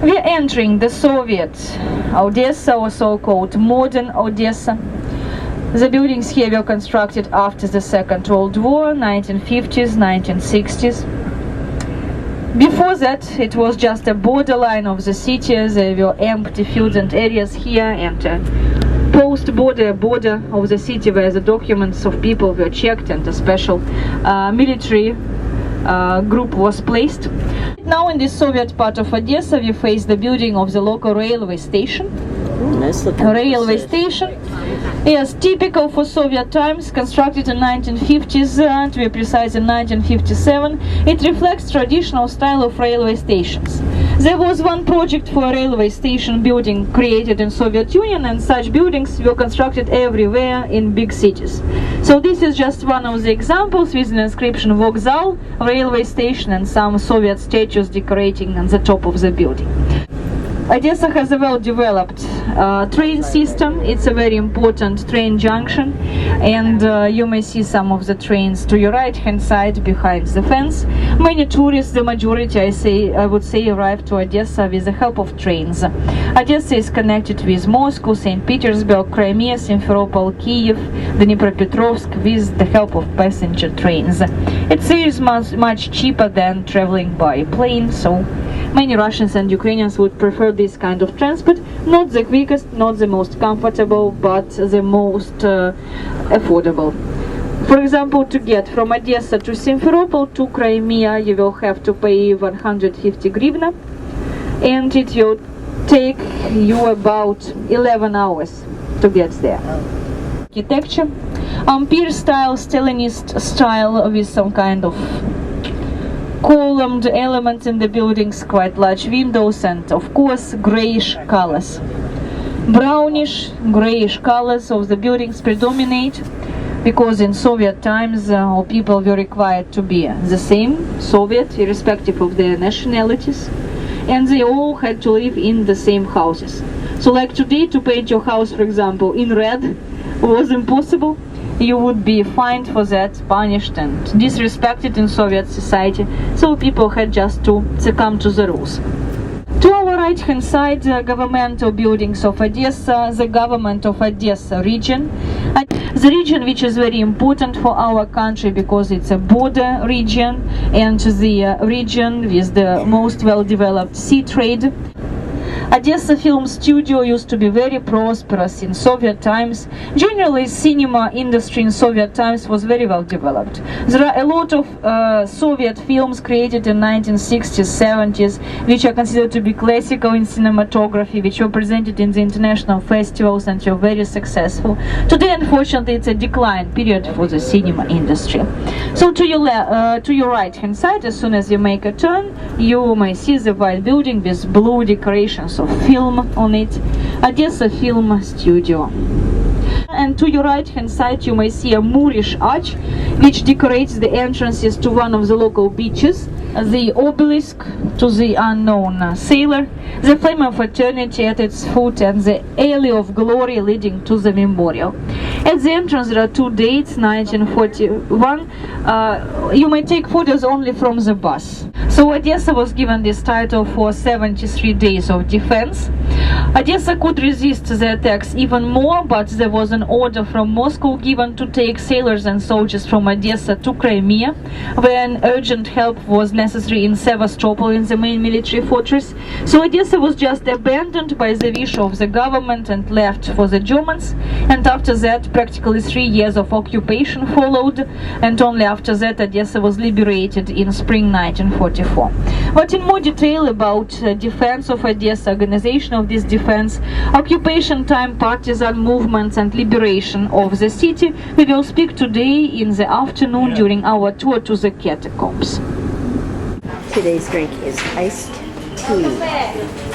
We are entering the Soviet Odessa, or so-called modern Odessa. The buildings here were constructed after the Second World War, 1950s, 1960s. Before that, it was just a borderline of the city. There were empty fields and areas here, and post-border border of the city where the documents of people were checked and a special military group was placed. Now in the Soviet part of Odessa, we face the building of the local railway station. Nice looking Railway station. Yes, typical for Soviet times, constructed in 1950s, to be precise in 1957. It reflects traditional style of railway stations. There was one project for a railway station building created in Soviet Union, and such buildings were constructed everywhere in big cities. So this is just one of the examples with an inscription Vokzal, railway station, and some Soviet statues decorating on the top of the building. Odessa has a well-developed train system. It's a very important train junction, and you may see some of the trains to your right-hand side behind the fence. Many tourists, the majority I would say, arrive to Odessa with the help of trains. Odessa is connected with Moscow, St. Petersburg, Crimea, Simferopol, Kiev, Dnipropetrovsk with the help of passenger trains. It's much cheaper than traveling by plane, so many Russians and Ukrainians would prefer this kind of transport. Not the quickest, not the most comfortable, but the most affordable. For example, to get from Odessa to Simferopol to Crimea, you will have to pay 150 hryvnia, and it will take you about 11 hours to get there. Architecture, Empire style, Stalinist style, with some kind of columned elements in the buildings, quite large windows, and of course grayish colors. Brownish, grayish colors of the buildings predominate, because in Soviet times all people were required to be the same, Soviet, irrespective of their nationalities, and they all had to live in the same houses. So like today, to paint your house, for example, in red was impossible. You would be fined for that, punished and disrespected in Soviet society, so people had just to succumb to the rules. To our right-hand side, governmental buildings of Odessa, the government of Odessa region. The region which is very important for our country because it's a border region and the region with the most well-developed sea trade. Odessa Film Studio used to be very prosperous in Soviet times. Generally, cinema industry in Soviet times was very well developed. There are a lot of Soviet films created in 1960s, 70s, which are considered to be classical in cinematography, which were presented in the international festivals and were very successful. Today, unfortunately, it's a decline period for the cinema industry. So to your right-hand side, as soon as you make a turn, you may see the white building with blue decorations of film on it, Odessa Film Studio. And to your right-hand side, you may see a Moorish arch, which decorates the entrances to one of the local beaches, the obelisk to the unknown sailor, the flame of eternity at its foot, and the alley of glory leading to the memorial. At the entrance there are two dates, 1941. You may take photos only from the bus. So Odessa was given this title for 73 days of defense. Odessa could resist the attacks even more, but there was an order from Moscow given to take sailors and soldiers from Odessa to Crimea, where an urgent help was necessary in Sevastopol, in the main military fortress. So Odessa was just abandoned by the wish of the government and left for the Germans, and after that practically 3 years of occupation followed, and only after that Odessa was liberated in spring 1944. But in more detail about defense of Odessa, organization of this defense, occupation time, partisan movements and liberation of the city, we will speak today in the afternoon during our tour to the catacombs. Today's drink is iced tea.